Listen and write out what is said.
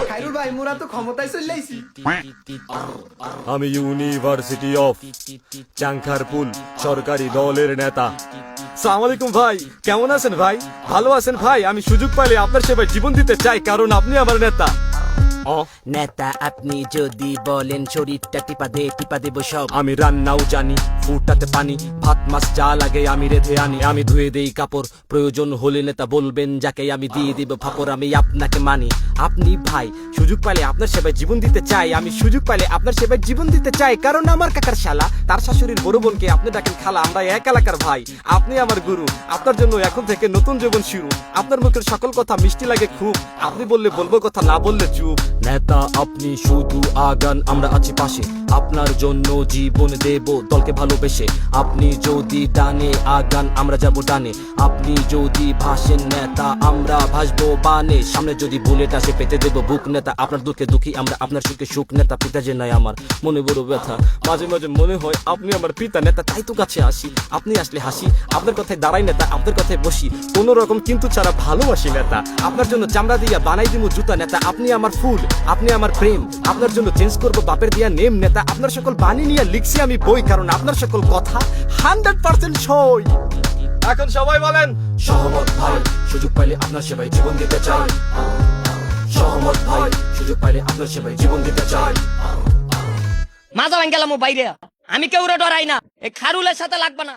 খাইরুল ভাই মোরা তো ক্ষমতায় চলে আইছি। আমি ইউনিভার্সিটি অফ চাংখারপুল সরকারি দলের নেতা। আসসালামু আলাইকুম ভাই, কেমন আছেন ভাই? ভালো আছেন ভাই? আমি সুযোগ পাইলে আপনার সেবায় জীবন দিতে চাই, কারণ আপনি আমার নেতা। নেতা আপনি যদি বলেন শরীরটা টিপা দেব সব। আমি রান্নাও জানি, ফুটাতে পানি, ভাত মাছ যা লাগে আমি রেঁধে আনি। আমি ধুয়ে দেই কাপড়, প্রয়োজন হলে নেতা বলবেন যাকে আমি দিয়ে দিব ফাপড়। আমি আপনাকে মানি, আপনি ভাই। সুযোগ পাইলে আপনার সেবায় জীবন দিতে চাই, আমি সুযোগ পাইলে আপনার সেবায় জীবন দিতে চাই, কারণ আমার কাকার শালা তার শাশুড়ির বড় বোনকে আপনি ডাকেন খালা। আমরা এক এলাকার ভাই, আপনি আমার গুরু। আপনার জন্য এখন থেকে নতুন জীবন শুরু। আপনার মুখের সকল কথা মিষ্টি লাগে খুব, আপনি বললে বলবো কথা, না বললে চুপ। নেতা আপনি শুধু আগান, আমরা আছি পাশে, আপনার জন্য জীবন দেব দলকে ভালোবেসে। আপনি যদি ডানে আগান আমরা যাব ডানে, আপনি যদি ভাসেন নেতা আমরা ভাসবো বানে। সামনে যদি বুলেট আসে পেতে দেব বুক নেতা। আপনার দুঃখে দুঃখী আমরা, আপনার সুখে সুখ নেতা। পিতা যে নাই আমার মনে বড় ব্যথা, মাঝে মাঝে মনে হয় আপনি আমার পিতা নেতা। তাই তো কাছে আসি, আপনি আসলে হাসি, আপনার কথায় দাঁড়াই নেতা, আপনার কথায় বসি কোনো রকম কিন্তু ছাড়া ভালোবাসি নেতা। আপনার জন্য চামড়া দিয়া বানাই দিব জুতা নেতা। আপনি আমার ফুল, আপনি আমার প্রেম, আপনার জন্য চেঞ্জ করবো বাপের দিয়া নেম নেতা। আপনার সকল বাণী নিয়ে লিখছি আমি বই, কারণ আপনার সকল কথা 100% সই। এখন সবাই বলেন সহমত ভাই, সুযোগ পাইলে আপনার সেবায় জীবন দিতে চাই। সহমত ভাই, সুযোগ পাইলে আপনার সেবায় জীবন দিতে চাই। মাজা ভাঙ গেলাম বাইরে, আমি কেউ ডরাই না, এই খারুলের সাথে লাগবে না।